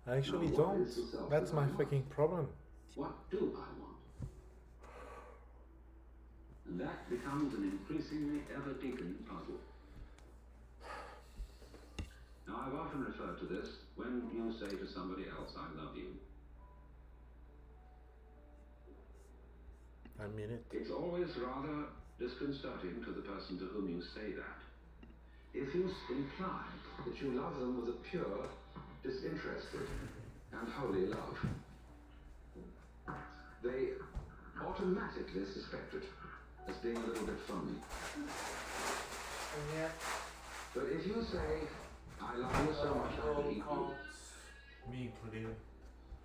I actually don't. That's my fucking problem. What do I want? And that becomes an increasingly ever-deepening puzzle. Now, I've often referred to this when you say to somebody else, I love you. I mean it. It's always rather disconcerting to the person to whom you say that if you imply that you love them with a pure, disinterested, and holy love. They automatically suspect it as being a little bit phony. Yeah. But if you say, I love you so much I could eat you, me included.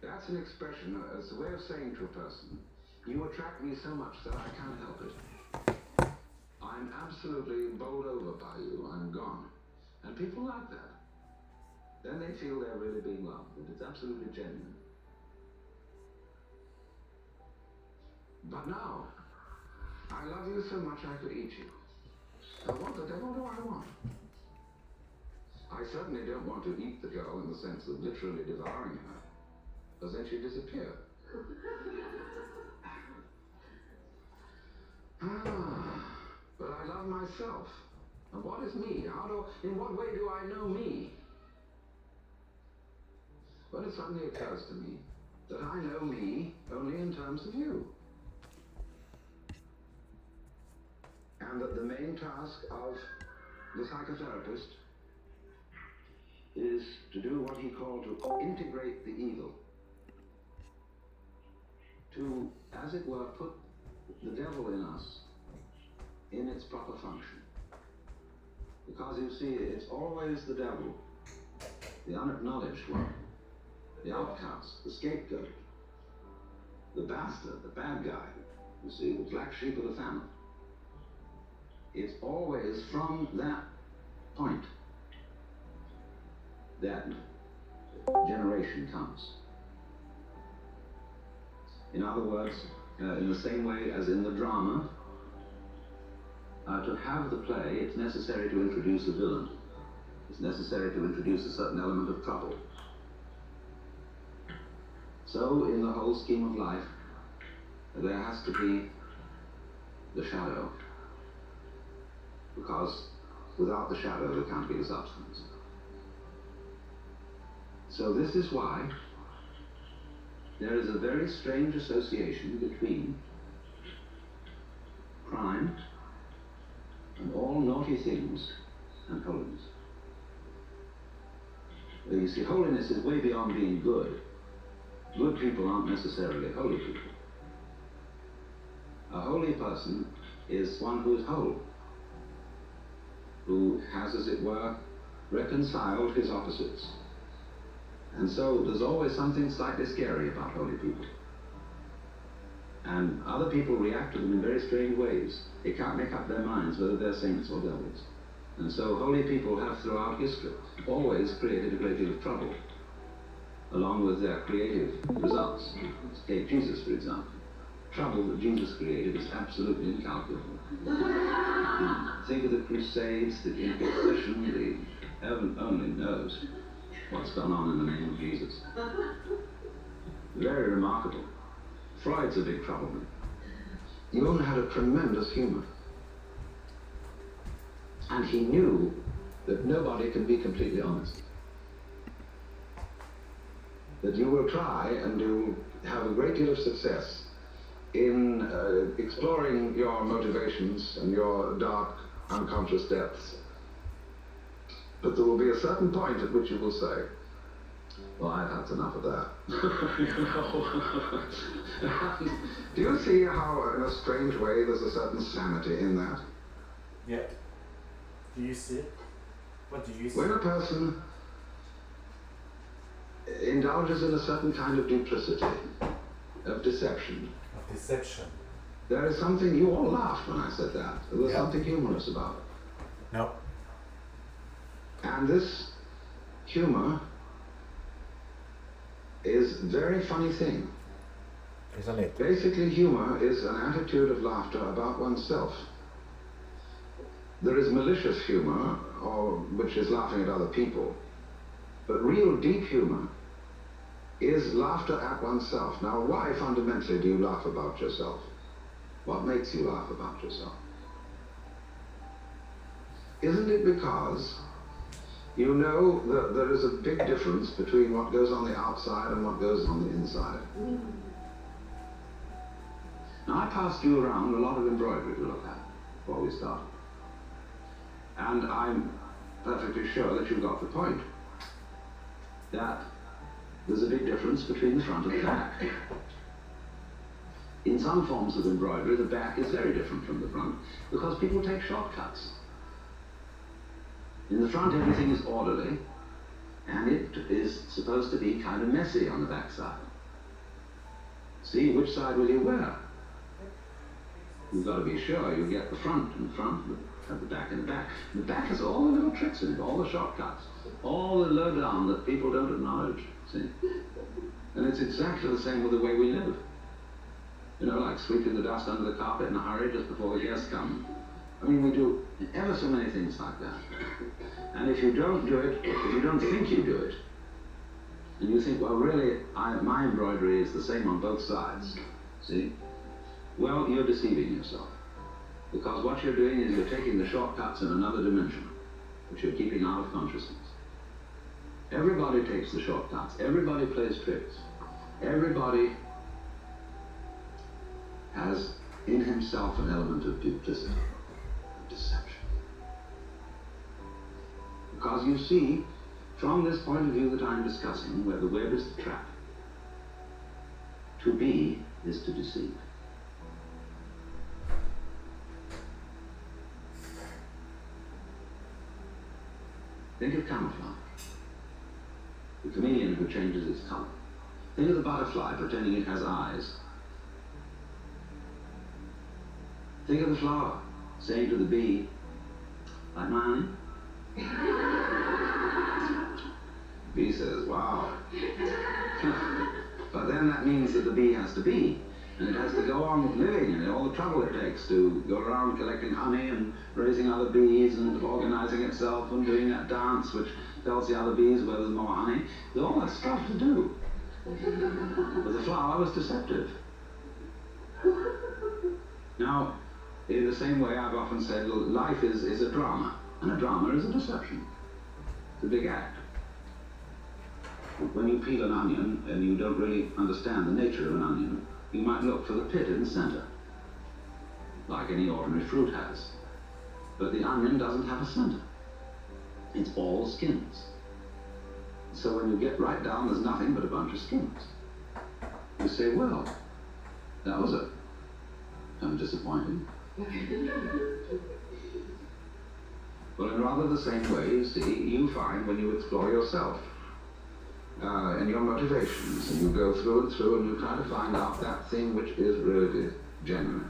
that's an expression, as a way of saying to a person, you attract me so much that I can't help it. I'm absolutely bowled over by you, I'm gone. And people like that. Then they feel they're really being loved, and it's absolutely genuine. But now, I love you so much I could eat you. Now what the devil do I want? I certainly don't want to eat the girl in the sense of literally devouring her, because then she'd disappear. But I love myself. And what is me? In what way do I know me? Well, it suddenly occurs to me that I know me only in terms of you. And that the main task of the psychotherapist is to do what he called to integrate the evil. To, as it were, put the devil in us in its proper function. Because you see, it's always the devil, the unacknowledged one, the outcast, the scapegoat, the bastard, the bad guy, you see, the black sheep of the family. It's always from that point that generation comes. In other words, in the same way as in the drama, to have the play, it's necessary to introduce a villain. It's necessary to introduce a certain element of trouble. So, in the whole scheme of life, there has to be the shadow. Because without the shadow, there can't be the substance. So this is why there is a very strange association between crime and all naughty things and holiness. You see, holiness is way beyond being good. Good people aren't necessarily holy people. A holy person is one who is whole, who has, as it were, reconciled his opposites. And so there's always something slightly scary about holy people. And other people react to them in very strange ways. They can't make up their minds whether they're saints or devils. And so holy people have throughout history always created a great deal of trouble, along with their creative results. Take Jesus, for example. Trouble that Jesus created is absolutely incalculable. Think of the Crusades, the Inquisition, the heaven only knows what's gone on in the name of Jesus. Very remarkable. Freud's a big troubleman. Jung had a tremendous humor. And he knew that nobody can be completely honest. That you will try and you'll have a great deal of success in exploring your motivations and your dark, unconscious depths. But there will be a certain point at which you will say, well, I've had enough of that. Do you see how, in a strange way, there's a certain sanity in that? Yeah. Do you see it? What do you see? When a person indulges in a certain kind of duplicity, of deception. Of deception. There is something, you all laughed when I said that. There was something humorous about it. No. And this humor is a very funny thing. Isn't it? Basically, humor is an attitude of laughter about oneself. There is malicious humor, which is laughing at other people. But real deep humor is laughter at oneself. Now, why fundamentally do you laugh about yourself? What makes you laugh about yourself? Isn't it because you know that there is a big difference between what goes on the outside and what goes on the inside? Now, I passed you around a lot of embroidery to look at before we started. And I'm perfectly sure that you got the point. That there's a big difference between the front and the back. In some forms of embroidery, the back is very different from the front because people take shortcuts. In the front, everything is orderly, and it is supposed to be kind of messy on the back side. See, which side will you wear? You've got to be sure you get the front in front, and the back in the back. The back has all the little tricks in it, all the shortcuts, all the lowdown that people don't acknowledge, see? And it's exactly the same with the way we live. You know, like sweeping the dust under the carpet in a hurry just before the guests come. I mean, we do ever so many things like that. And if you don't do it, if you don't think you do it, and you think, well, really, my embroidery is the same on both sides, see? Well, you're deceiving yourself. Because what you're doing is you're taking the shortcuts in another dimension, which you're keeping out of consciousness. Everybody takes the shortcuts. Everybody plays tricks. Everybody has in himself an element of duplicity, of deception. Because you see, from this point of view that I'm discussing, where the web is the trap, to be is to deceive. Think of camouflage, the chameleon who changes its color. Think of the butterfly pretending it has eyes. Think of the flower saying to the bee, like my honey? Bee says, wow. But then that means that the bee has to be, and it has to go on living, and all the trouble it takes to go around collecting honey and raising other bees and organizing itself and doing that dance which tells the other bees where there's more honey. There's all that stuff to do. But the flower was deceptive. Now, in the same way, I've often said, life is a drama, and a drama is a deception. It's a big act. When you peel an onion and you don't really understand the nature of an onion, you might look for the pit in the center, like any ordinary fruit has. But the onion doesn't have a center. It's all skins. So when you get right down, there's nothing but a bunch of skins. You say, well, that was kind of disappointing. Well, in rather the same way, you see, you find when you explore yourself and your motivations, and you go through and through, and you try to find out that thing which is really genuine.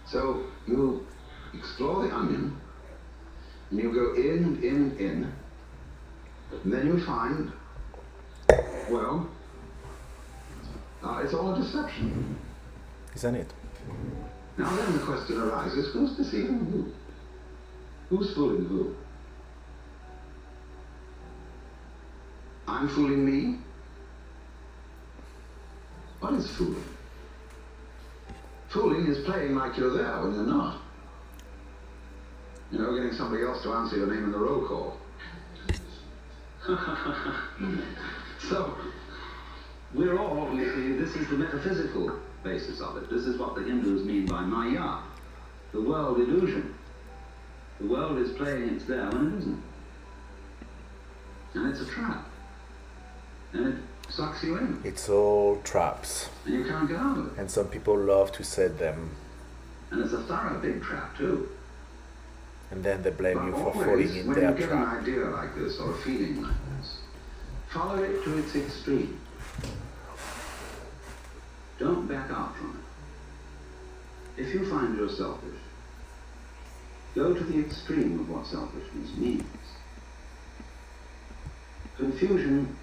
So you explore the onion, and you go in and in and in, and then you find, well, it's all a deception. Isn't it? Now then the question arises, who's deceiving who? Who's fooling who? I'm fooling me? What is fooling? Fooling is playing like you're there when you're not. You know, getting somebody else to answer your name in the roll call. So, we're all, this is the metaphysical basis of it. This is what the Hindus mean by Maya, the world illusion. The world is playing it's there when it isn't. And it's a trap. And it sucks you in. It's all traps. And you can't get out of it. And some people love to set them. And it's a thorough big trap too. And then they blame you for always, falling in when their you get trap. an idea like this or a feeling like this, follow it to its extreme. Don't back out from it. If you find you're selfish, go to the extreme of what selfishness means. Confusion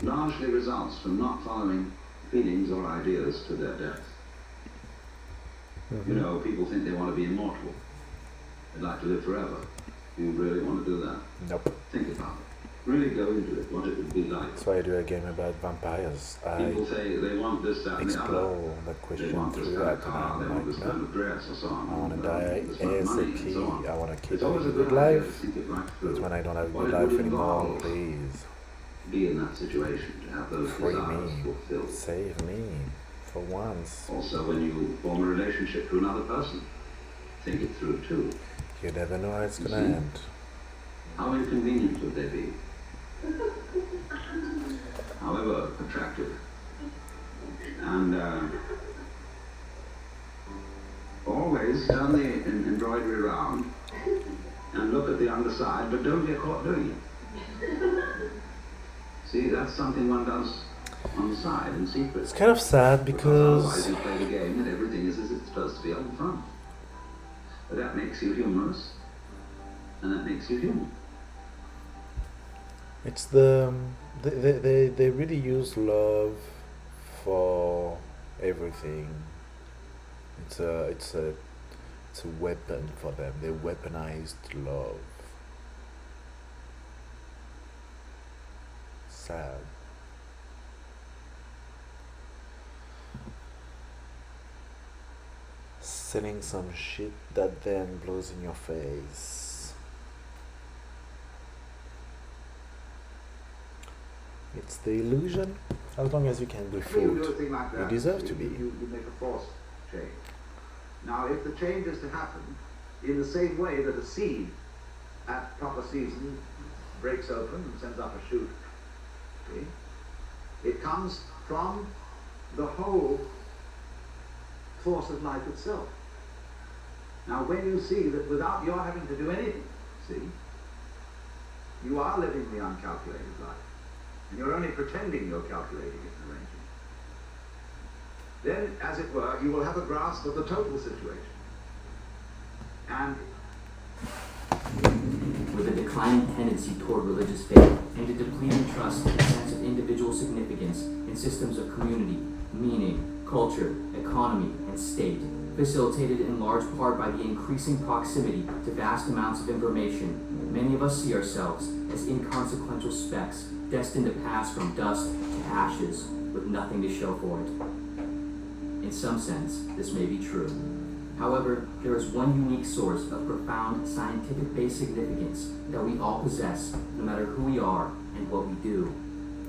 largely results from not following feelings or ideas to their depth. You know, people think they want to be immortal. They'd like to live forever. Do you really want to do that? Nope. Think about it. really go into it, what it would be like. That's why I do a game about vampires. I People say they want this, that, and the other. explore the They question want this through kind of that, and car, they I'm want this like, kind no, of dress, or so on. I want to They want die this kind of money, and so on. ASAP. I want to keep It's always a a good good idea to life. think it right But through. when I don't have a What good it life would anymore, involve please to be in that situation, to have those free desires me, fulfilled. save me for once. Also, when you form a relationship to another person, think it through too. You never know how it's You gonna see? end. How inconvenient would they be? However attractive. And always turn the embroidery around and look at the underside, but don't get caught doing it. See, that's something one does on the side in secret. It's kind of sad Otherwise because you play the game and everything is as it's supposed to be up front. But that makes you humorous, and that makes you human. it's they really use love for everything. It's a weapon for them. They weaponized love. Sad. Selling some shit that then blows in your face. It's the illusion. As long as you can be If you do a fooled, thing like you that, deserve to be. You make a forced change. Now, if the change is to happen in the same way that a seed at proper season breaks open and sends up a shoot, see, it comes from the whole force of life itself. Now, when you see that without your having to do anything, see, you are living the uncalculated life, and you're only pretending you're calculating it and arranging it, then, as it were, you will have a grasp of the total situation. And with a declining tendency toward religious faith and a depleting trust and sense of individual significance in systems of community, meaning, culture, economy, and state, facilitated in large part by the increasing proximity to vast amounts of information, many of us see ourselves as inconsequential specks destined to pass from dust to ashes with nothing to show for it. In some sense, this may be true. However, there is one unique source of profound scientific-based significance that we all possess, no matter who we are and what we do,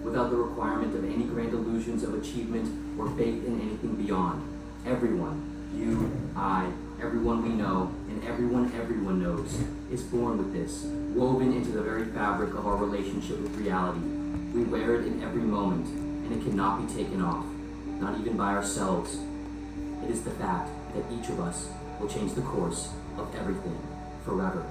without the requirement of any grand illusions of achievement or faith in anything beyond. Everyone, you, I, everyone we know, and everyone knows, is born with this, woven into the very fabric of our relationship with reality. We wear it in every moment, and it cannot be taken off, not even by ourselves. It is the fact that each of us will change the course of everything forever.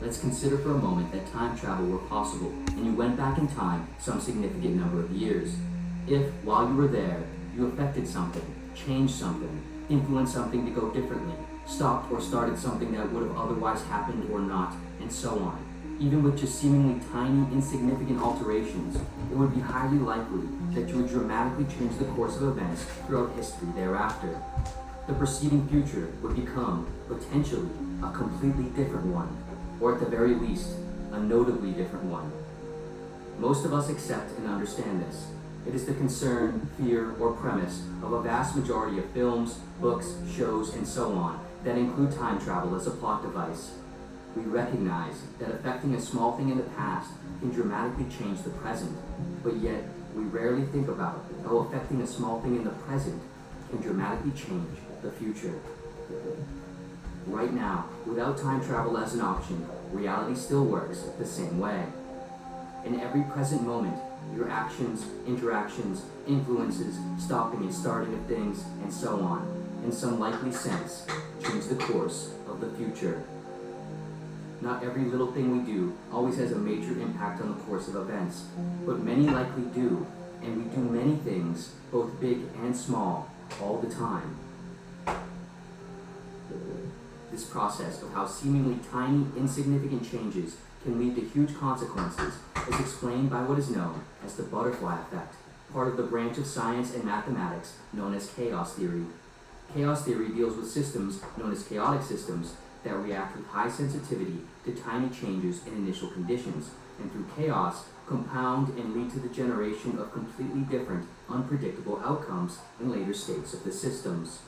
Let's consider for a moment that time travel were possible and you went back in time some significant number of years. If, while you were there, you affected something, changed something, influenced something to go differently, stopped or started something that would have otherwise happened or not, and so on. Even with just seemingly tiny, insignificant alterations, it would be highly likely that you would dramatically change the course of events throughout history thereafter. The preceding future would become, potentially, a completely different one, or at the very least, a notably different one. Most of us accept and understand this. It is the concern, fear, or premise of a vast majority of films, books, shows, and so on that include time travel as a plot device. We recognize that affecting a small thing in the past can dramatically change the present, but yet we rarely think about how affecting a small thing in the present can dramatically change the future. Right now, without time travel as an option, reality still works the same way. In every present moment, your actions, interactions, influences, stopping and starting of things, and so on, in some likely sense, change the course of the future. Not every little thing we do always has a major impact on the course of events, but many likely do, and we do many things, both big and small, all the time. This process of how seemingly tiny, insignificant changes can lead to huge consequences is explained by what is known as the butterfly effect, part of the branch of science and mathematics known as chaos theory. Chaos theory deals with systems known as chaotic systems that react with high sensitivity to tiny changes in initial conditions, and through chaos, compound and lead to the generation of completely different, unpredictable outcomes in later states of the systems.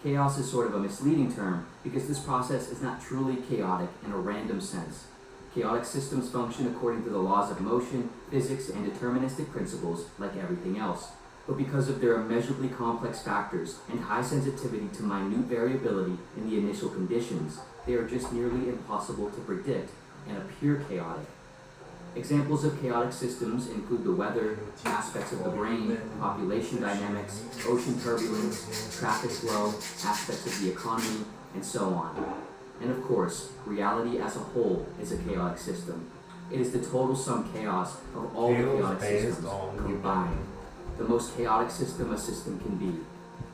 Chaos is sort of a misleading term because this process is not truly chaotic in a random sense. Chaotic systems function according to the laws of motion, physics, and deterministic principles like everything else. But because of their immeasurably complex factors and high sensitivity to minute variability in the initial conditions, they are just nearly impossible to predict and appear chaotic. Examples of chaotic systems include the weather, aspects of the brain, population dynamics, ocean turbulence, traffic flow, aspects of the economy, and so on. And of course, reality as a whole is a chaotic system. It is the total sum chaos of all the chaotic systems combined. The most chaotic system a system can be.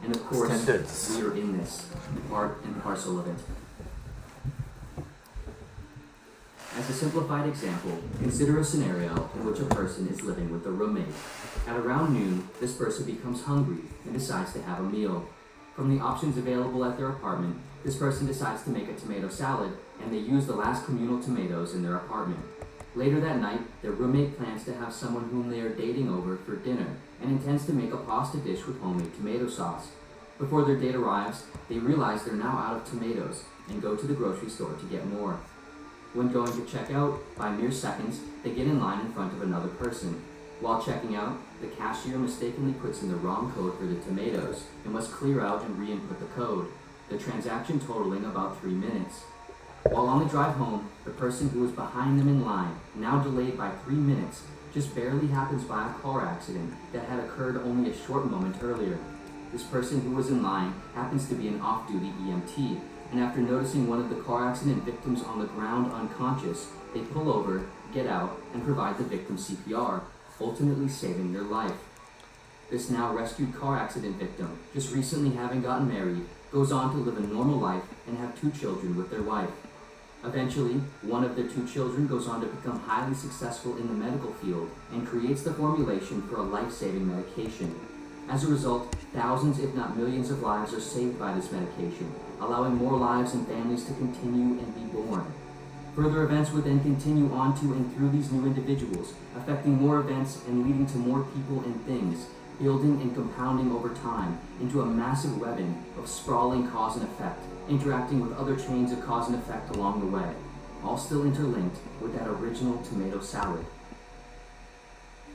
And of course, Standards. we are in this, part and parcel of it. As a simplified example, consider a scenario in which a person is living with a roommate. At around noon, this person becomes hungry and decides to have a meal. From the options available at their apartment, this person decides to make a tomato salad, and they use the last communal tomatoes in their apartment. Later that night, their roommate plans to have someone whom they are dating over for dinner, and intends to make a pasta dish with homemade tomato sauce. Before their date arrives, they realize they're now out of tomatoes, and go to the grocery store to get more. When going to check out, by mere seconds, they get in line in front of another person. While checking out, the cashier mistakenly puts in the wrong code for the tomatoes and must clear out and re-input the code, the transaction totaling about 3 minutes. While on the drive home, the person who was behind them in line, now delayed by 3 minutes, just barely happens by a car accident that had occurred only a short moment earlier. This person who was in line happens to be an off-duty EMT, and after noticing one of the car accident victims on the ground unconscious, they pull over, get out, and provide the victim CPR, ultimately saving their life. This now rescued car accident victim, just recently having gotten married, goes on to live a normal life and have 2 children with their wife. Eventually, one of their 2 children goes on to become highly successful in the medical field and creates the formulation for a life-saving medication. As a result, thousands if not millions of lives are saved by this medication, allowing more lives and families to continue and be born. Further events would then continue on to and through these new individuals, affecting more events and leading to more people and things, building and compounding over time into a massive webbing of sprawling cause and effect, interacting with other chains of cause and effect along the way, all still interlinked with that original tomato salad.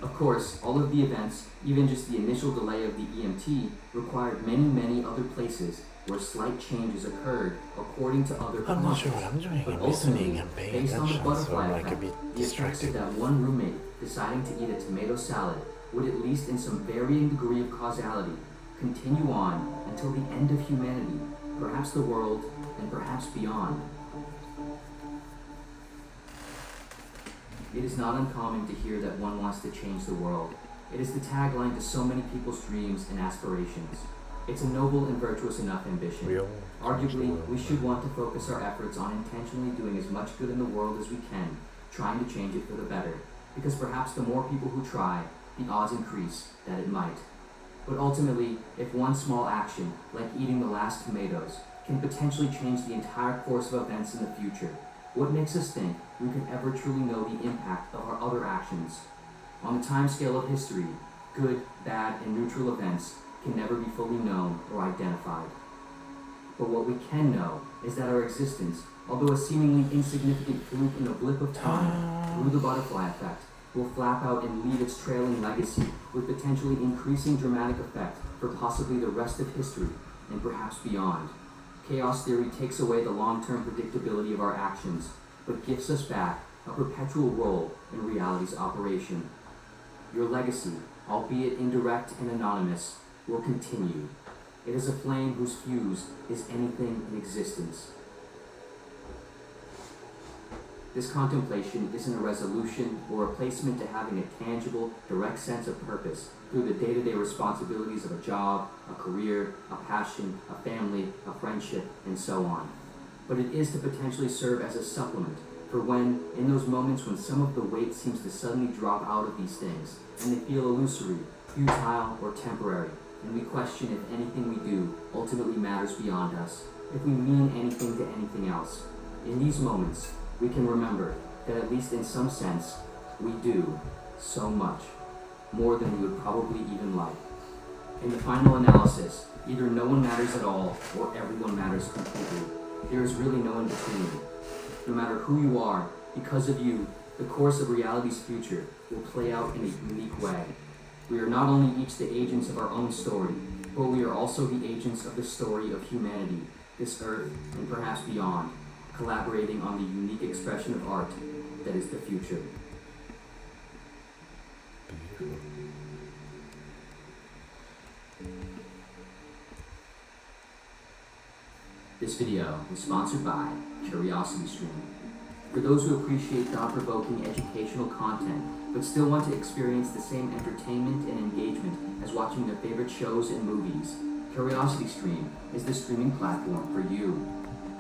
Of course, all of the events, even just the initial delay of the EMT, required many other places where slight changes occurred according to other I'm not causes. sure what I'm doing. But I'm listening ultimately, and paying based on the attention, so butterfly I'm like a effect, bit the effects of distracted. that one roommate deciding to eat a tomato salad would, at least in some varying degree of causality, continue on until the end of humanity, perhaps the world, and perhaps beyond. It is not uncommon to hear that one wants to change the world. It is the tagline to so many people's dreams and aspirations. It's a noble and virtuous enough ambition. Arguably, we should want to focus our efforts on intentionally doing as much good in the world as we can, trying to change it for the better, because perhaps the more people who try, the odds increase that it might. But ultimately, if one small action, like eating the last tomatoes, can potentially change the entire course of events in the future, what makes us think we could ever truly know the impact of our other actions? On the timescale of history, good, bad, and neutral events can never be fully known or identified. But what we can know is that our existence, although a seemingly insignificant fluke in a blip of time, through the butterfly effect, will flap out and leave its trailing legacy with potentially increasing dramatic effect for possibly the rest of history and perhaps beyond. Chaos theory takes away the long-term predictability of our actions, but gives us back a perpetual role in reality's operation. Your legacy, albeit indirect and anonymous, will continue. It is a flame whose fuse is anything in existence. This contemplation isn't a resolution or replacement to having a tangible, direct sense of purpose through the day-to-day responsibilities of a job, a career, a passion, a family, a friendship, and so on. But it is to potentially serve as a supplement for when, in those moments when some of the weight seems to suddenly drop out of these things, and they feel illusory, futile, or temporary, and we question if anything we do ultimately matters beyond us, if we mean anything to anything else. In these moments, we can remember that at least in some sense, we do so much, more than we would probably even like. In the final analysis, either no one matters at all or everyone matters completely. There is really no in between. No matter who you are, because of you, the course of reality's future will play out in a unique way. We are not only each the agents of our own story, but we are also the agents of the story of humanity, this earth, and perhaps beyond, collaborating on the unique expression of art that is the future. Beautiful. This video was sponsored by CuriosityStream. For those who appreciate thought-provoking educational content, but still want to experience the same entertainment and engagement as watching their favorite shows and movies, CuriosityStream is the streaming platform for you.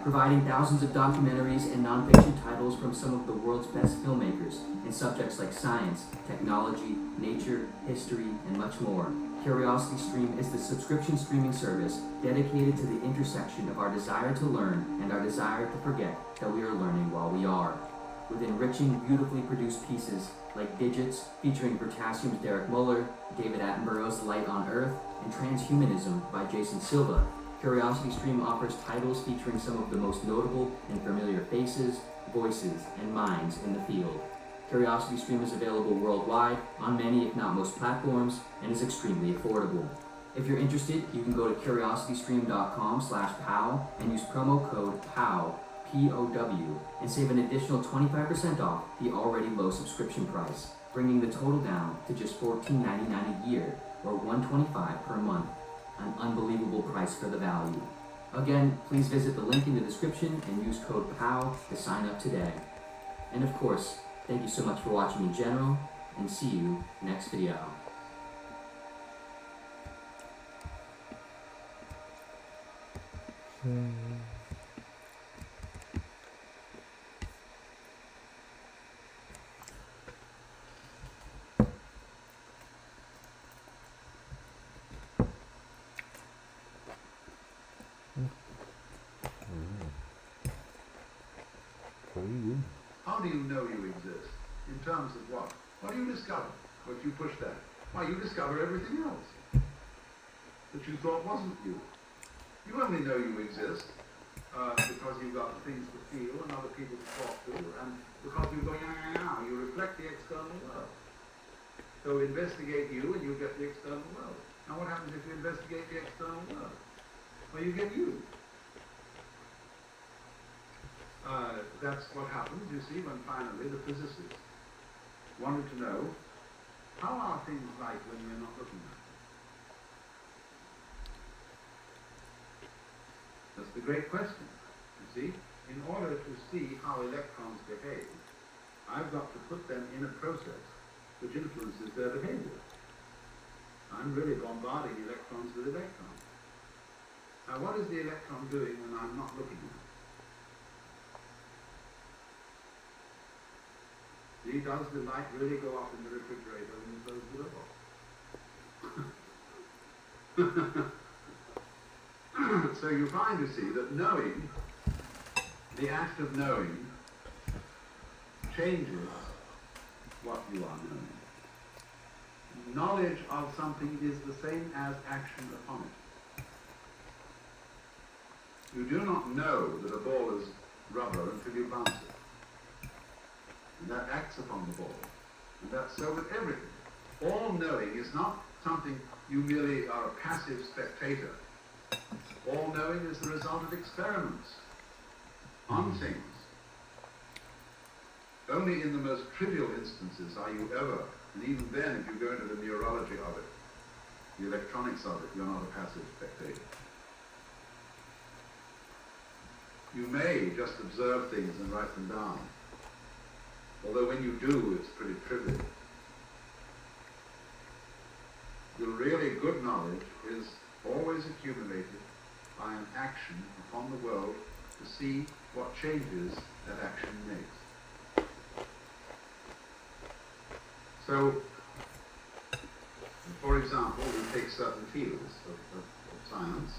Providing thousands of documentaries and nonfiction titles from some of the world's best filmmakers in subjects like science, technology, nature, history, and much more. CuriosityStream is the subscription streaming service dedicated to the intersection of our desire to learn and our desire to forget that we are learning while we are. With enriching, beautifully produced pieces like Digits, featuring Potassium's Derek Muller, David Attenborough's Light on Earth, and Transhumanism by Jason Silva, CuriosityStream offers titles featuring some of the most notable and familiar faces, voices, and minds in the field. CuriosityStream is available worldwide on many, if not most, platforms, and is extremely affordable. If you're interested, you can go to curiositystream.com/POW and use promo code POW, P-O-W, and save an additional 25% off the already low subscription price, bringing the total down to just $14.99 a year, or $125 per month. An unbelievable price for the value. Again, please visit the link in the description and use code POW to sign up today. And of course, thank you so much for watching in general, and see you next video. Very good. How do you know you exist? In terms of what? What do you discover? What you push that? Why, you discover everything else that you thought wasn't you. You only know you exist because you've got things to feel and other people to talk to, and because you go, you reflect the external world. So investigate you and you get the external world. Now what happens if you investigate the external world? Well, you get you. That's what happens, you see, when finally the physicists wanted to know, how are things like when we're not looking at them? That's the great question, you see. In order to see how electrons behave, I've got to put them in a process which influences their behavior. I'm really bombarding electrons with electrons. Now what is the electron doing when I'm not looking at it? See, does the light really go off in the refrigerator when you close the door? So you find, you see, that knowing, the act of knowing, changes what you are knowing. Knowledge of something is the same as action upon it. You do not know that a ball is rubber until you bounce it. And that acts upon the ball. And that's so with everything. All knowing is not something you merely are a passive spectator. All knowing is the result of experiments on things. Only in the most trivial instances are you ever, and even then if you go into the neurology of it, the electronics of it, you're not a passive spectator. You may just observe things and write them down. Although when you do, it's pretty trivial. The really good knowledge is always accumulated by an action upon the world to see what changes that action makes. So, for example, we take certain fields of science,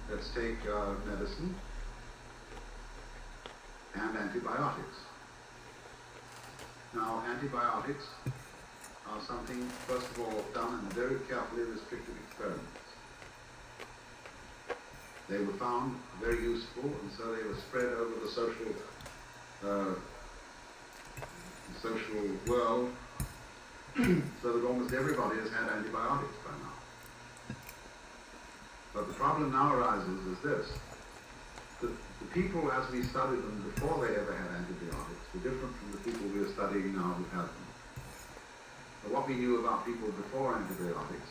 let's take medicine and antibiotics. Now, antibiotics are something, first of all, done in very carefully restricted experiments. They were found very useful, and so they were spread over the social world, so that almost everybody has had antibiotics by now. But the problem now arises is this. The people, as we studied them before they ever had antibiotics, were different from the people we are studying now who have them. But what we knew about people before antibiotics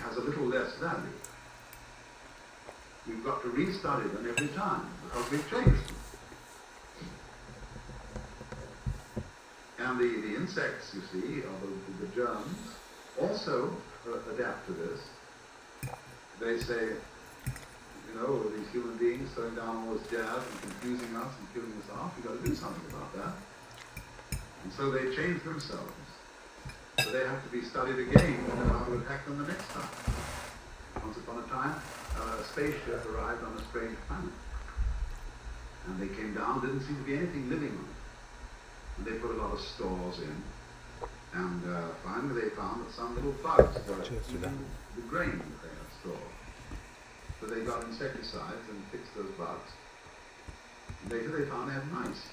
has a little less value. We've got to restudy them every time because we've changed them. And the insects, you see, or the germs, also adapt to this. They say, you know, these human beings throwing down all this jazz and confusing us and killing us off, we've got to do something about that. And so they change themselves. So they have to be studied again to know how to attack them the next time. Once upon a time, a spaceship arrived on a strange planet. And they came down, didn't seem to be anything living on it. And they put a lot of stores in. And finally they found that some little bugs were eating the grain that they had stored. So they got insecticides and fixed those bugs. And later they found they had mice.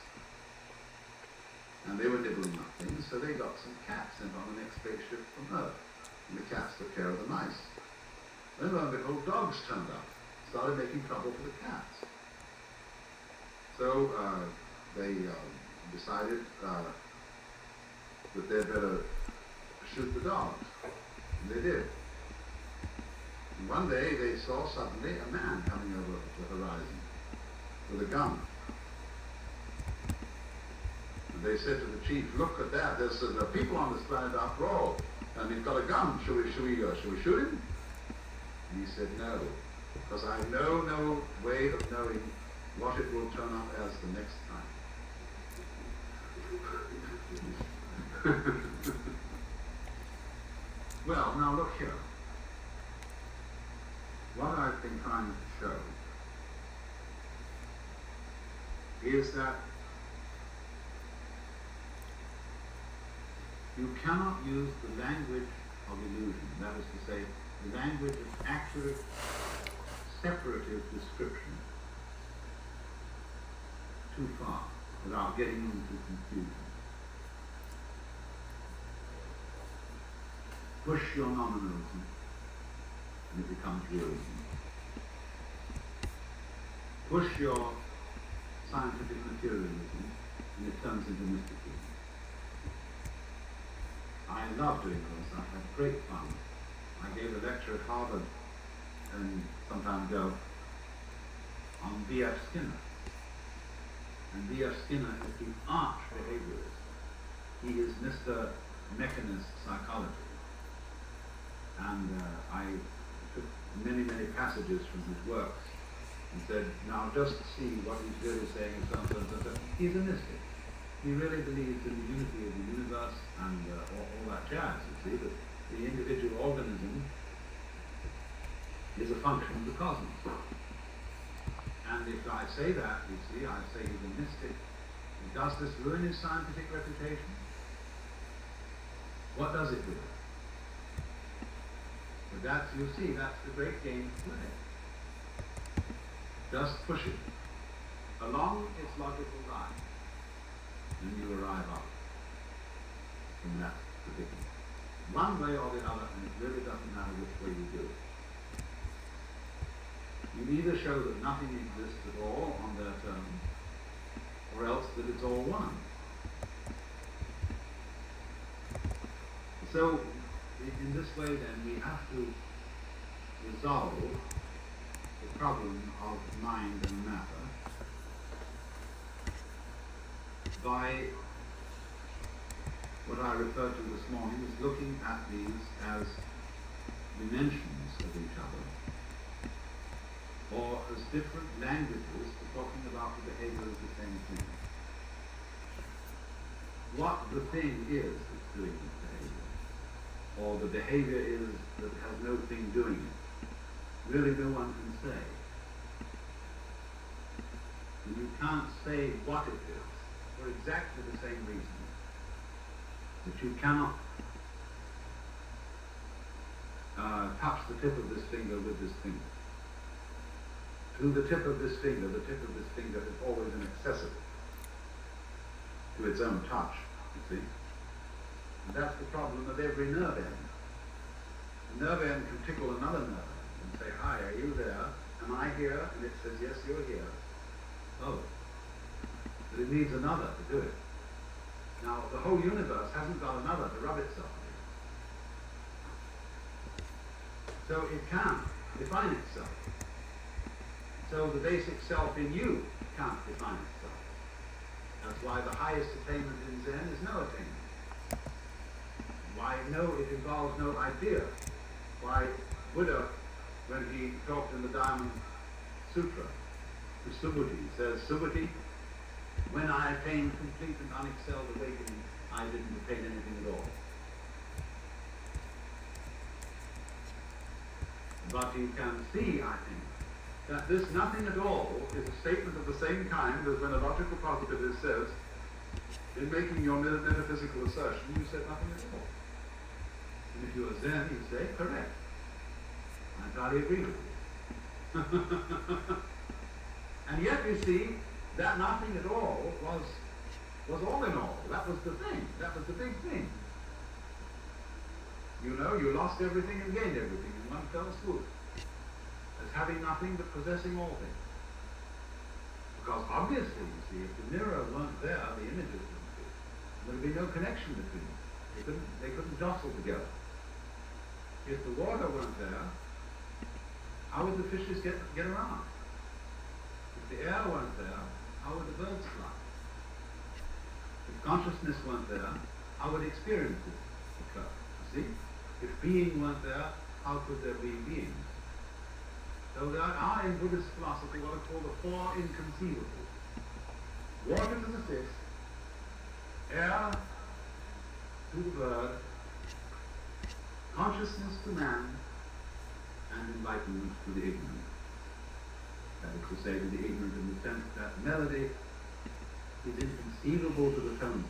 And they were nibbling up things, so they got some cats sent on the next spaceship from Earth. And the cats took care of the mice. Then lo and behold, dogs turned up, started making trouble for the cats. So they decided that they'd better shoot the dogs. And they did. And one day they saw suddenly a man coming over the horizon with a gun. And they said to the chief, "Look at that, there's people on this planet after all, and he's got a gun. Shall we shoot him?" And he said, "No, because I know no way of knowing what it will turn up as the next time." Well, now look here. What I've been trying to show is that you cannot use the language of illusion, that is to say, the language of accurate separative description, too far without getting into confusion. Push your nominalism and it becomes realism. Push your scientific materialism and it turns into mysticism. I love doing this. I had great fun. I gave a lecture at Harvard some time ago on B.F. Skinner. And B.F. Skinner is the arch behaviorist. He is Mr. Mechanist Psychology. And I took many passages from his works and said, now just see what he's really saying and so on, so on, so on. He's a mystic. He really believes in the unity of the universe and all that jazz, you see, that the individual organism is a function of the cosmos. And if I say that, you see, I say he's a mystic. Does this ruin his scientific reputation? What does it do? But that's, you see, that's the great game to play. Just push it along its logical line, and you arrive up from that predicament. One way or the other, and it really doesn't matter which way you do it. You either show that nothing exists at all on their terms, or else that it's all one. So, in this way then, we have to resolve the problem of mind and matter by what I referred to this morning as looking at these as dimensions of each other, or as different languages for talking about the behavior of the same thing. What the thing is that's doing this behavior, or the behavior is that has no thing doing it, really no one can say. and you can't say what it is for exactly the same reason that you cannot touch the tip of this finger with this finger. To the tip of this finger is always inaccessible to its own touch, you see. And that's the problem of every nerve end. The nerve end can tickle another nerve end and say, hi, are you there? Am I here? And it says, yes, you're here. Oh. But it needs another to do it. Now, the whole universe hasn't got another to rub itself against. So it can't define itself. So the basic self in you can't define itself. That's why the highest attainment in Zen is no attainment. Why no, it involves no idea. Why Buddha, when he talked in the Diamond Sutra to Subhuti, says, Subhuti, when I attained complete and unexcelled awakening, I didn't attain anything at all. But you can see, I think, that this nothing at all is a statement of the same kind as when a logical positivist says, in making your metaphysical assertion, you said nothing at all. And if you are Zen, you say, correct. I entirely agree with you. And yet, you see, that nothing at all was all in all. That was the thing. That was the big thing. You know, you lost everything and gained everything in one fell swoop. As having nothing but possessing all things. Because obviously, you see, if the mirror weren't there, the images wouldn't be. There would be no connection between them. They couldn't jostle together. If the water weren't there, how would the fishes get around? If the air weren't there, how would the birds fly? If consciousness weren't there, how would experiences occur? You see? If being weren't there, how could there be being? So there are in Buddhist philosophy what are called the four inconceivable. Water to the fish, air to the bird, consciousness to man, and enlightenment to the ignorant. That is to say, to the ignorant in the sense that melody is inconceivable to the tone.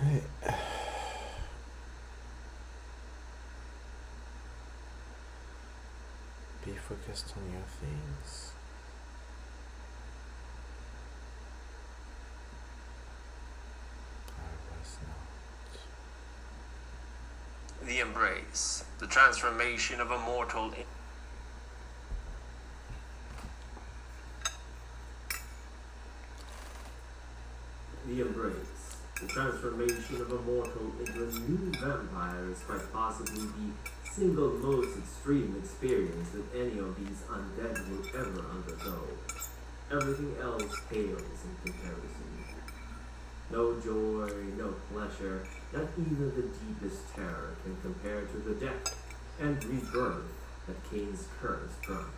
Be focused on your things. I was not. The embrace, the transformation of a mortal. The embrace, the transformation of a mortal into a new vampire is quite possibly the single most extreme experience that any of these undead will ever undergo. Everything else pales in comparison. No joy, no pleasure, not even the deepest terror can compare to the death and rebirth that Cain's curse brings.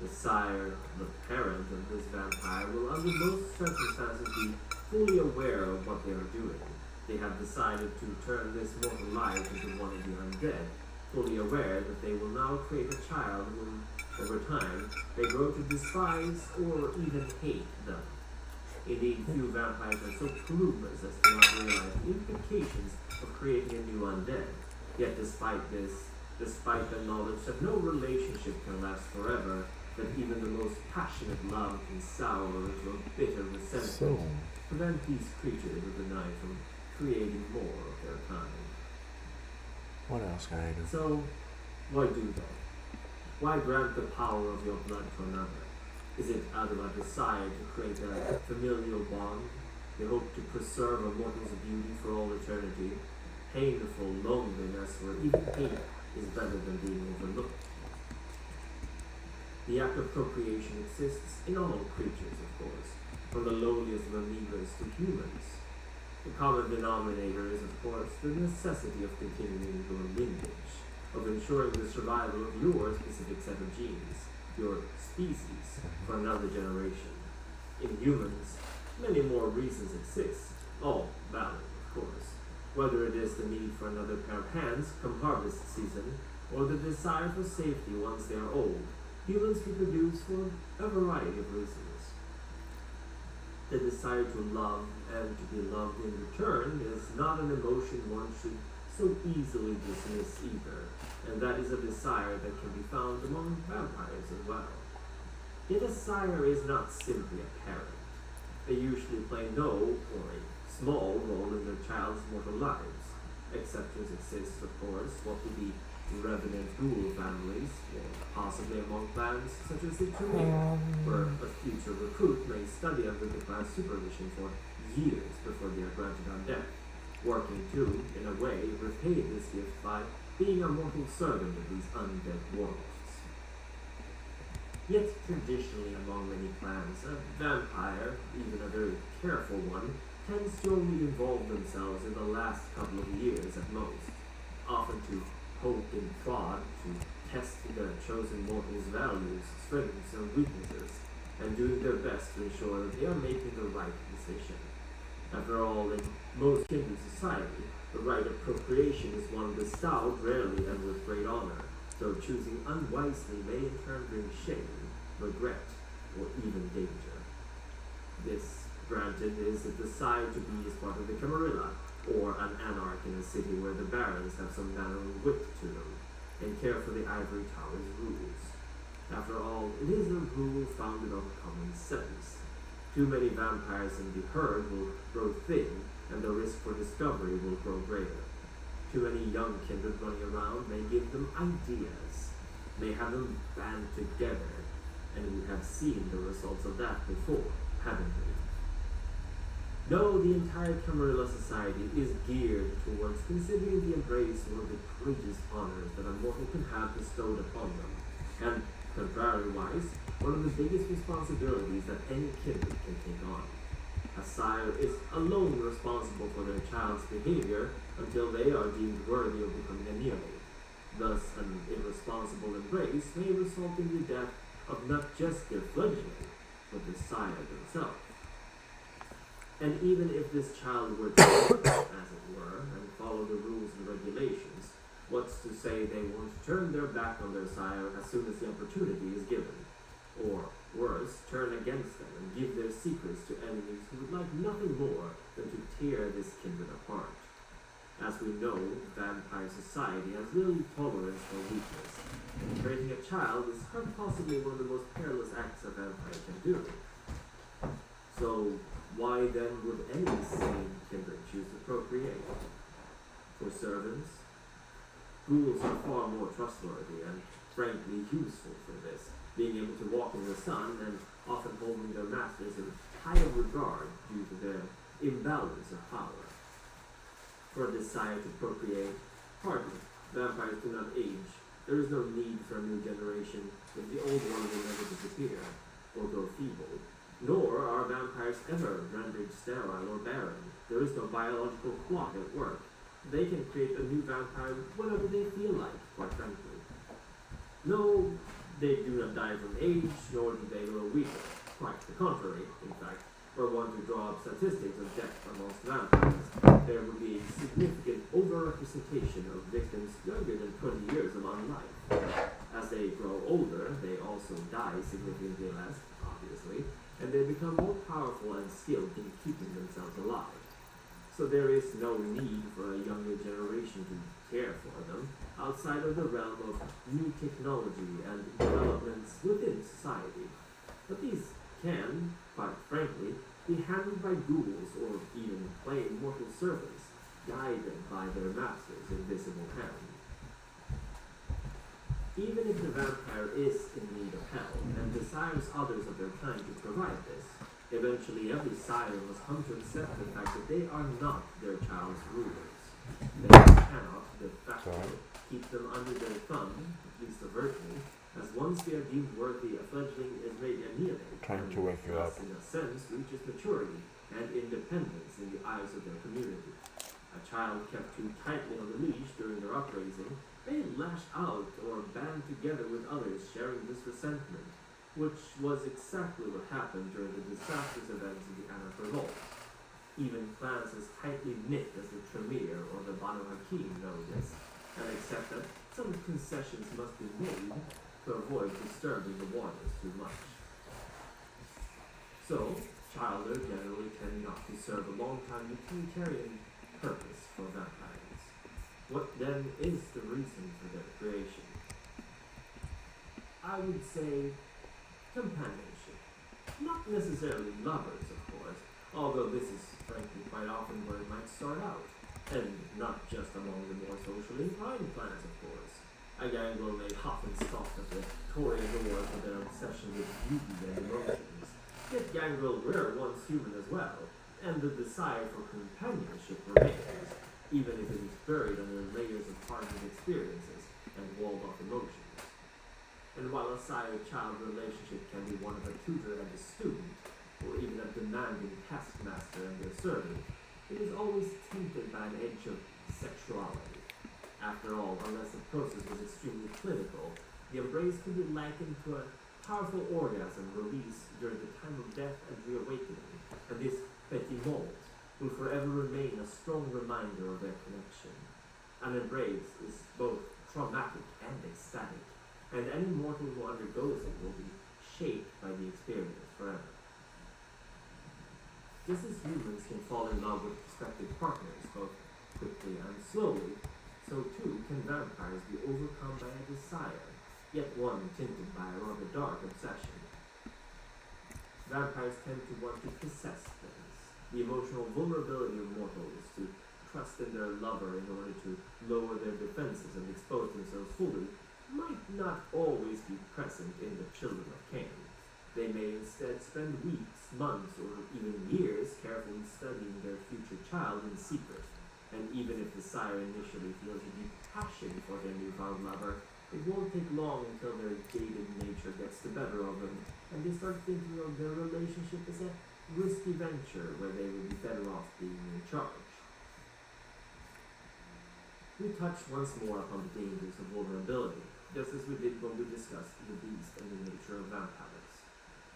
The sire, the parent of this vampire, will under most circumstances be fully aware of what they are doing. They have decided to turn this mortal life into one of the undead, fully aware that they will now create a child whom, over time, they grow to despise or even hate them. Indeed, few vampires are so clueless as to not realize the implications of creating a new undead. Yet despite this, despite the knowledge that no relationship can last forever, that even the most passionate love can sour into a bitter resentment, prevent these creatures of the night from creating more of their kind. What else can I do? So, why do they? Why grant the power of your blood to another? Is it out of a desire to create a familial bond? The hope to preserve a mortal's beauty for all eternity? Painful loneliness where even hate is better than being overlooked. The act of procreation exists in all creatures, of course, from the lowliest of amoebas to humans. The common denominator is, of course, the necessity of continuing your lineage, of ensuring the survival of your specific set of genes, your species, for another generation. In humans, many more reasons exist, all valid, of course, whether it is the need for another pair of hands come harvest season, or the desire for safety once they are old. Humans reproduce for a variety of reasons. The desire to love and to be loved in return is not an emotion one should so easily dismiss either, and that is a desire that can be found among vampires as well. Yet a sire is not simply a parent. They usually play no or a small role in their child's mortal lives. Exceptions exist, of course, what would be revenant ghoul families, or possibly among clans such as the Tremere, where a future recruit may study under the clan's supervision for years before they are granted on death, working to, in a way, repay this gift by being a mortal servant of these undead warlords. Yet traditionally among many clans, a vampire, even a very careful one, tends to only involve themselves in the last couple of years at most, often to poke and prod to test their chosen mortal's values, strengths, and weaknesses, and doing their best to ensure that they are making the right decision. After all, in most kindred society, the right of procreation is one bestowed rarely and with great honor, though choosing unwisely may in turn bring shame, regret, or even danger. This, granted, is a desire to be as part of the Camarilla, or an anarch in a city where the barons have some manner of wit to them, and care for the ivory tower's rules. After all, it is a rule founded on common sense. Too many vampires in the herd will grow thin, and the risk for discovery will grow greater. Too many young kindred running around may give them ideas, may have them band together, and we have seen the results of that before, haven't we? No, the entire Camarilla society is geared towards considering the embrace one of the greatest honors that a mortal can have bestowed upon them, and, contrariwise, one of the biggest responsibilities that any kindred can take on. A sire is alone responsible for their child's behavior until they are deemed worthy of becoming a neonate. Thus, an irresponsible embrace may result in the death of not just their fledgling, but the sire themselves. And even if this child were to, as it were, and follow the rules and regulations, what's to say they won't turn their back on their sire as soon as the opportunity is given? Or, Worse, turn against them and give their secrets to enemies who would like nothing more than to tear this kindred apart. As we know, vampire society has little tolerance for weakness, and creating a child is quite possibly one of the most perilous acts a vampire can do. So, why then would any sane kindred choose to procreate? For servants? Ghouls are far more trustworthy and frankly useful for this, being able to walk in the sun and often holding their masters in higher regard due to their imbalance of power. For a desire to procreate, hardly. Vampires do not age. There is no need for a new generation if the old one will never disappear or grow feeble. Nor are vampires ever rendered sterile or barren. There is no biological clock at work. They can create a new vampire whenever they feel like, quite frankly. No, they do not die from age, nor do they grow weaker. Quite the contrary, in fact. Were one to draw up statistics of death amongst vampires, there would be a significant overrepresentation of victims younger than 20 years among life. As they grow older, they also die significantly less, obviously, and they become more powerful and skilled in keeping themselves alive. So there is no need for a younger generation to care for them, outside of the realm of new technology and developments within society. But these can, quite frankly, be handled by ghouls or even plain mortal servants, guided by their master's invisible hand. Even if the vampire is in need of help and desires others of their kind to provide this, eventually every sire must come to accept the fact that they are not their child's rulers. They cannot, de facto, keep them under their thumb, at least overtly, as once they are deemed worthy, a fledgling is made a neonate, Trying to wake you thus, up. in a sense, reaches maturity and independence in the eyes of their community. A child kept too tightly on the leash during their upraising may lash out or band together with others sharing this resentment, which was exactly what happened during the disastrous events of the Anarch Revolt. Even clans as tightly knit as the Tremere or the Banu Hakim know this, and accept that some concessions must be made to avoid disturbing the waters too much. So, childhood generally tend not to serve a long-time utilitarian purpose for vampires. What then is the reason for their creation? I would say companionship. Not necessarily lovers, of course, although this is frankly quite often where it might start out, and not just among the more socially inclined clans, of course. A gangrel may huff and scoff at the toreador for their obsession with beauty and emotions. Yet gangrel were once human as well, and the desire for companionship remains, even if it is buried under layers of hardened experiences and walled-off emotions. And while a sire-child relationship can be one of a tutor and a student, or even a demanding taskmaster and their servant, it is always tainted by an edge of sexuality. After all, unless the process was extremely clinical, the embrace could be likened to a powerful orgasm released during the time of death and reawakening, and this petit monde will forever remain a strong reminder of their connection. An embrace is both traumatic and ecstatic, and any mortal who undergoes it will be shaped by the experience forever. Just as humans can fall in love with prospective partners both quickly and slowly, so too can vampires be overcome by a desire, yet one tinted by a rather dark obsession. Vampires tend to want to possess things. The emotional vulnerability of mortals to trust in their lover in order to lower their defenses and expose themselves fully might not always be present in the children of Cain. They may instead spend weeks, months, or even years carefully studying their future child in secret. And even if the sire initially feels a deep passion for their newfound lover, it won't take long until their jaded nature gets the better of them, and they start thinking of their relationship as a risky venture where they would be better off being in charge. We touch once more upon the dangers of vulnerability, just as we did when we discussed the beast and the nature of vampires.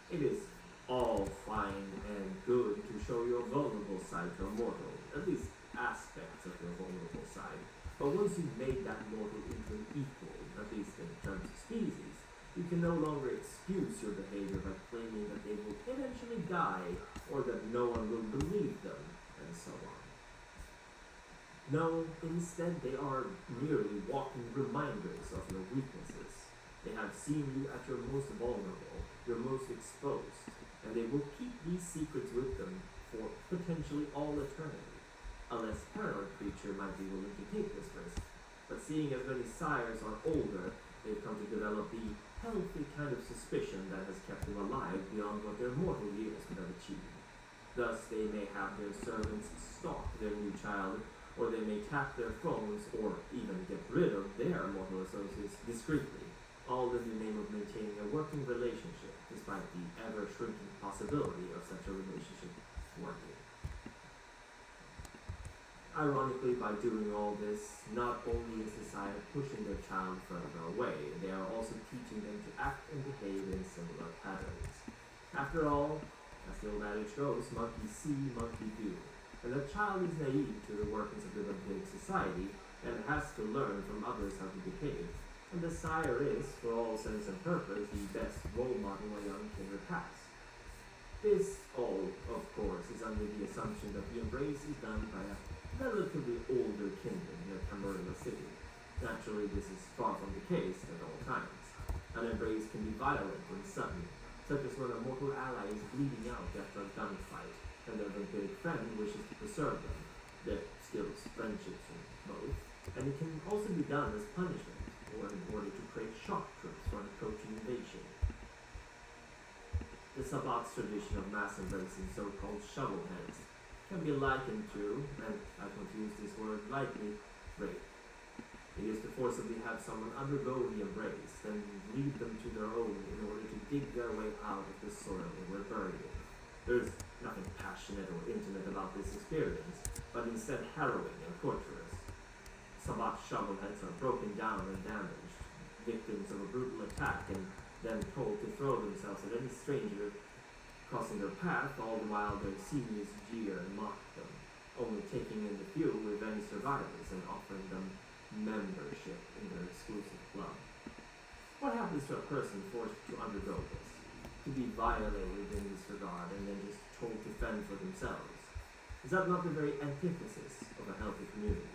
It is all fine and good to show your vulnerable side to a mortal, at least aspects of your vulnerable side, but once you've made that mortal into an equal, at least in terms of species, You can no longer excuse your behavior by claiming that they will eventually die or that no one will believe them, and so on. No, instead they are merely walking reminders of your weaknesses. They have seen you at your most vulnerable, your most exposed, and they will keep these secrets with them for potentially all eternity. A less paranoid creature might be willing to take this risk, but seeing as many sires are older, they've come to develop the healthy kind of suspicion that has kept them alive beyond what their mortal years could have achieved. Thus, they may have their servants stalk their new child, or they may tap their phones, or even get rid of their mortal associates discreetly, all in the name of maintaining a working relationship, despite the ever-shrinking possibility of such a relationship working. Ironically, by doing all this, not only is the sire pushing their child further away, they are also teaching them to act and behave in similar patterns. After all, as the old adage goes, monkey see, monkey do. And the child is naive to the workings of developing society and has to learn from others how to behave. And the sire is, for all sense and purpose, the best role model a young kindred has. This all, of course, is under the assumption that the embrace is done by a relatively older kindred in a Camarilla city. Naturally, this is far from the case at all times. An embrace can be violent and sudden, such as when a mortal ally is bleeding out after a gunfight, and their vampiric friend wishes to preserve them, their skills, friendships, and both. And it can also be done as punishment, or in order to create shock troops for an approaching invasion. The Sabbat's tradition of mass embracing so-called shovelheads can be likened to, and I want to use this word lightly, rape. It is to forcibly have someone undergo the embrace, then lead them to their own in order to dig their way out of the soil they were buried in. There's nothing passionate or intimate about this experience, but instead harrowing and torturous. Sabbat shovelheads are broken down and damaged, victims of a brutal attack, and then told to throw themselves at any stranger crossing their path, all the while their seniors jeer and mock them, only taking in the few, if any, survivors and offering them membership in their exclusive club. What happens to a person forced to undergo this? To be violated in this regard and then just told to fend for themselves? Is that not the very antithesis of a healthy community?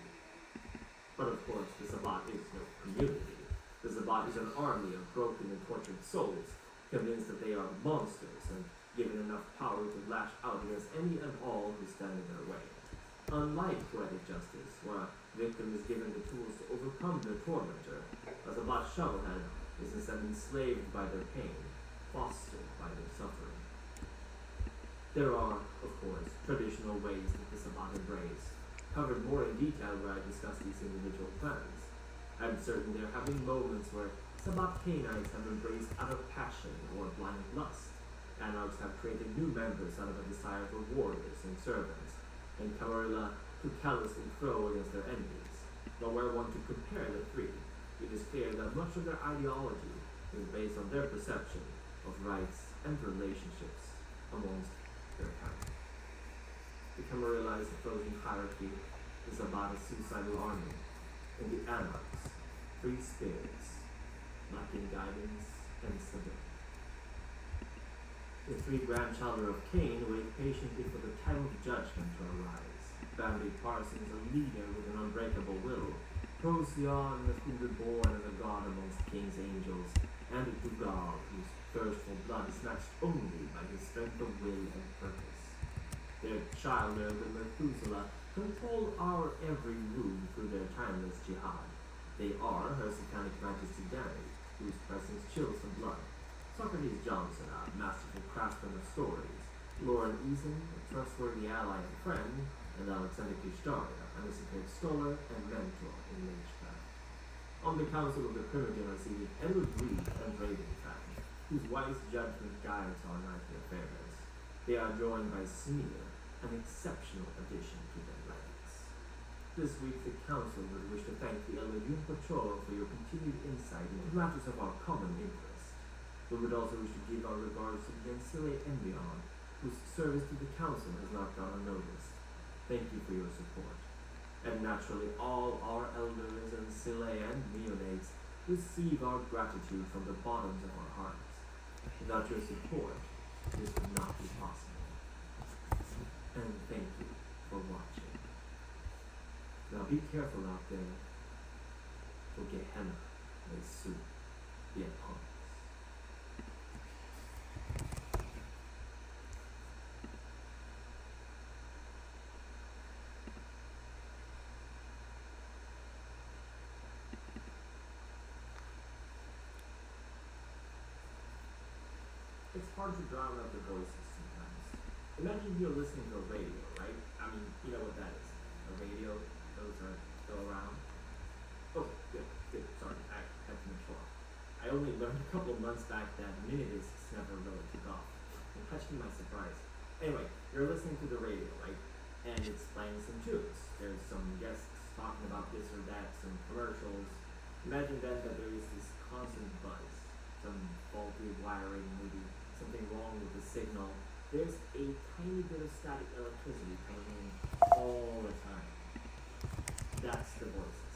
But of course, the Sabbat is no community. The Sabbat is an army of broken and tortured souls, convinced that they are monsters and given enough power to lash out against any and all who stand in their way. Unlike poetic justice, where a victim is given the tools to overcome their tormentor, a Sabbat shovelhead is instead enslaved by their pain, fostered by their suffering. There are, of course, traditional ways that the Sabbat embrace, covered more in detail where I discuss these individual plans. I'm certain there have been moments where Sabbat canines have embraced out of passion or blind lust. Anarchs have created new members out of a desire for warriors and servants, and Camarilla to callously throw against their enemies. But where one to compare the three, it is clear that much of their ideology is based on their perception of rights and relationships amongst their kind. The Camarilla is a frozen hierarchy, the Sabbat a suicidal army, and the Anarchs, free spirits, lacking guidance and stability. The three grandchildren of Cain wait patiently for the time of judgment to arise. Bambi Parsons, a leader with an unbreakable will, Procyon, who was born as a god amongst King's angels, and Dugal, whose thirst for blood is matched only by his strength of will and purpose. Their child, the Methuselah, control our every move through their timeless jihad. They are Her Satanic Majesty Danny, whose presence chills the blood, Socrates Johnson, a masterful craftsman of stories, Lauren Eason, a trustworthy ally and friend, and Alexander Kishdaria, an esoteric scholar and mentor in Linchtr. On the council of the Primogen are seated Edward Reed and Ravenfang, whose wise judgment guides our nightly affairs. They are joined by Smear, an exceptional addition to their ranks. This week the council would wish to thank the Elodian Patrol for your continued insight into matters of our common interest. We would also wish to give our regards to the Sylly Embryon, whose service to the council has not gone unnoticed. Thank you for your support. And naturally all our elders and Sylly and neonates receive our gratitude from the bottoms of our hearts. Without your support, this would not be possible. And thank you for watching. Now be careful out there, for Gehenna may soon be upon us. It's hard to drown out the voices sometimes. Imagine you're listening to a radio, right? I mean, you know what that is. A radio, those are still around. Oh, good. Sorry, I had to make sure. I only learned a couple of months back that minidiscs never really took off. Much to my surprise. Anyway, you're listening to the radio, right? And it's playing some tunes. There's some guests talking about this or that, some commercials. Imagine then that there is this constant buzz, some faulty wiring, maybe something wrong with the signal. There's a tiny bit of static electricity coming in all the time. That's the voices.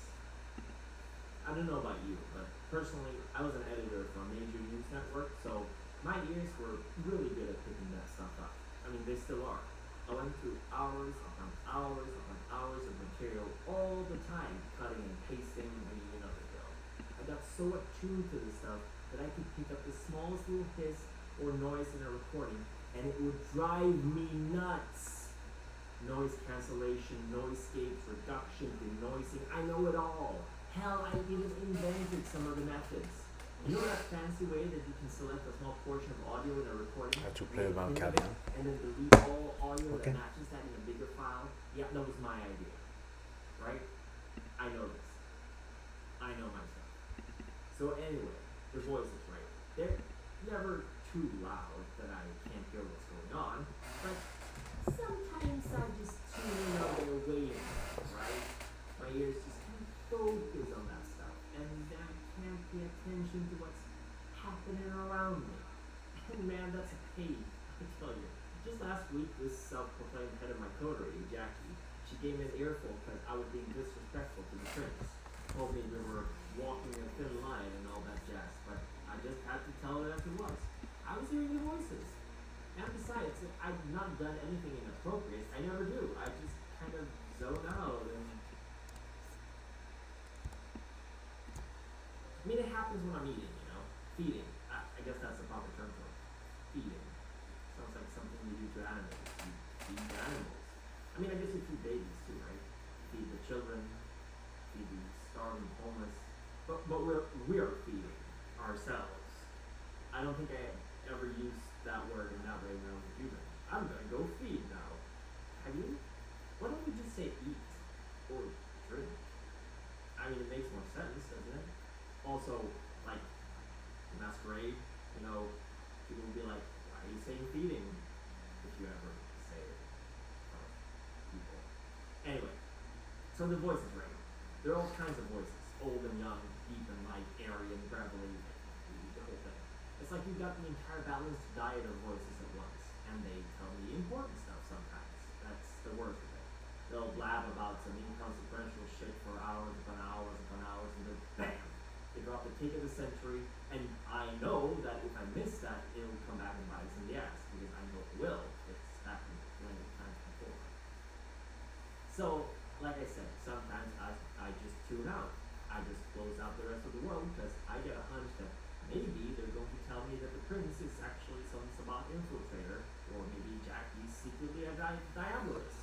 I don't know about you, but personally, I was an editor for a major news network, so my ears were really good at picking that stuff up. I mean, they still are. I went through hours upon hours upon hours of material all the time, cutting and pasting, and you know the drill. I got so attuned to this stuff that I could pick up the smallest little hiss or noise in a recording, and it would drive me nuts. Noise cancellation, noisescapes, reduction, denoising, I know it all. Hell, I even invented some of the methods. You know that fancy way that you can select a small portion of audio in a recording? How to play make about a Kavian. and then delete all audio Okay. that matches that in a bigger file? Yeah, that was my idea. Right? I know this. I know my stuff. So anyway, the voices, right? They're never too loud that I can't hear what's going on, but sometimes I just tune in on their waiting, right? My ears just can't focus on that stuff, and I can't pay attention to what's happening around me. And man, that's a pain, I tell you. Just last week, this self-proclaimed head of my coterie, Jackie, she gave me an earful because I was being disrespectful to the prince. Told me we were walking a thin line and all that jazz, but I just had to tell her as it was. I was hearing the voices. And besides, I've not done anything inappropriate. I never do. I just kind of zone out and... I mean, it happens when I'm eating, you know? Feeding. I guess that's the proper term for it. Feeding. Sounds like something you do to animals. You feed the animals. I mean, I guess you feed babies too, right? Feed the children. Feed the starving homeless. But we are feeding ourselves. I don't think I ever used that word in that way when I was a human. I'm gonna go feed now. Have you? Why don't we just say eat or drink? I mean, it makes more sense, doesn't it? Also, like, masquerade, you know, people will be like, why are you saying feeding? If you ever say it from people. Anyway, so the voices, right? There are all kinds of voices. Old and young, deep and light, airy and gravelly, the whole thing. It's like you've got the entire balanced diet of voices at once, and they tell me important stuff sometimes. That's the worst of it. They'll blab about some inconsequential shit for hours upon hours upon hours, and then bam! They drop the take of the century, and I know that if I miss that, it'll come back and bite us in the ass, because I know it will. It's happened plenty of times before. So, like I said, sometimes I just tune out. I just close out the rest of the world because I get a hunch that maybe they're going to tell me that the prince is actually some Sabbat infiltrator, or maybe Jackie's secretly a diabolist.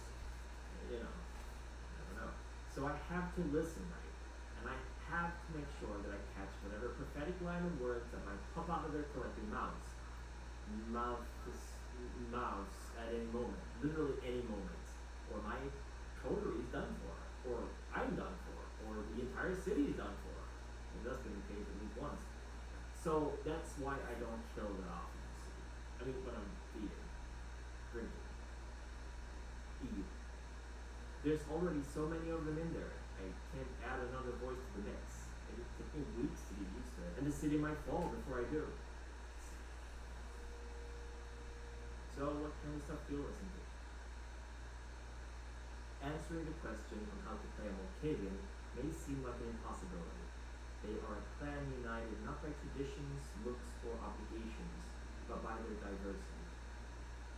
You know, I don't know. So I have to listen right, and I have to make sure that I catch whatever prophetic line of words that might pop out of their collective mouths at any moment, literally any moment, or my coterie is done for, or I'm done for, or the entire city is done for. And that's been the case at least once. So that's why I don't kill that often. I mean, when I'm feeding, drinking, eating. There's already so many of them in there. I can't add another voice to the mix. It took me weeks to get used to it. And the city might fall before I do. So what kind of stuff do you listen to? Answering the question on how to play a Malkavian may seem like an impossibility. They are a clan united not by traditions, looks, or obligations, but by their diversity.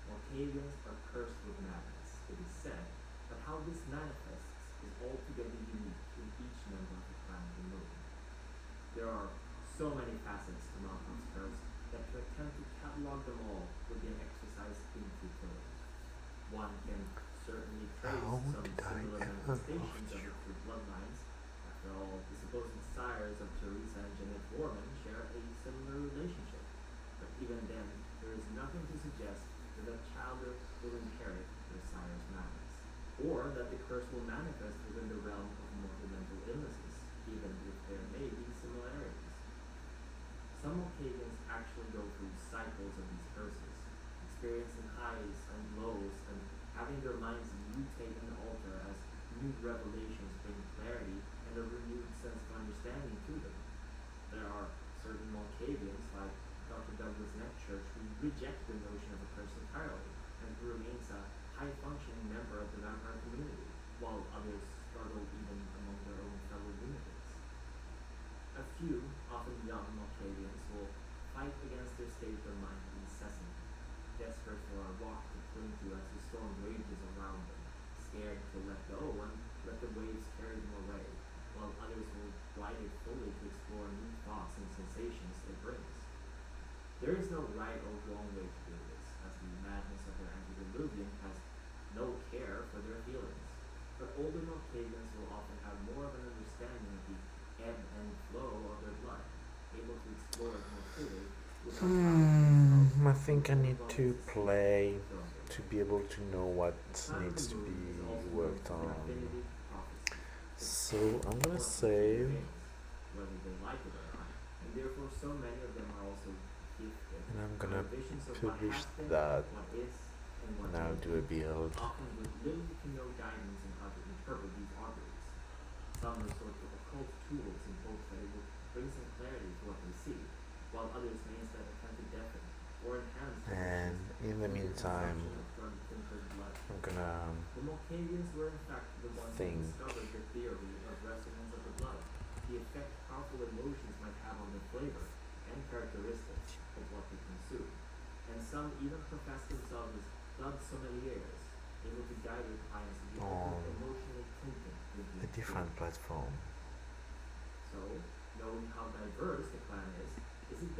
Malkavians are cursed with madness, it is said, but how this manifests is altogether unique in each member of the clan of the moon. There are so many facets to Malcolm's curse that to attempt to catalog them all would be an exercise in futility. One can certainly trace How some did I similar ever manifestations love of you? it through bloodlines. After all, the supposed sires of Teresa and Janet Warman share a similar relationship. But even then, there is nothing to suggest that a child will inherit their sire's madness, or that the curse will manifest within the realm of mortal mental illnesses, even if there may be similarities. Some Malkavians actually go through cycles of these curses, experiencing highs and lows and having their minds mutate and alter as new revelations bring clarity and a renewed sense of understanding to them. There are certain Malkavians, like Dr. Douglas Netchurch, who reject the notion of a curse entirely and who remains a high-functioning member of the vampire community, while others struggle even among their own fellow lunatics. A few, often young Malkavians, will fight against their state of mind incessantly, desperate for a rock to cling to as the storm rages around them, scared to let go and let the waves carry them away, while others will ride it fully to explore new thoughts and sensations it brings. There is no right or wrong way to do this, as the madness of their antediluvian has no care for their feelings. But older Malkavians will often have more of an understanding of the ebb and flow of their blood, able to explore it more fully I think I need to play to be able to know what needs to be worked on. So I'm gonna save, whether they like it or not, and therefore so many of them are also gifted. and I'm gonna visions of what publish has been, that. what is, and what Now may do a be, build. often with little to no guidance in how to interpret these auguries. Some resort to occult tools in hopes that it will bring some clarity to what they see, while others may instead attempt to deafen or enhance the And in the meantime, I'm gonna the Malkavians were in fact the ones who think. discovered the theory of resonance of the blood, the effect powerful emotions might have on the flavor and characteristics of what they consume. And some even profess themselves as blood sommeliers, able to guide their clients to be emotionally tinted with a the different platform. So, knowing how diverse the clan is it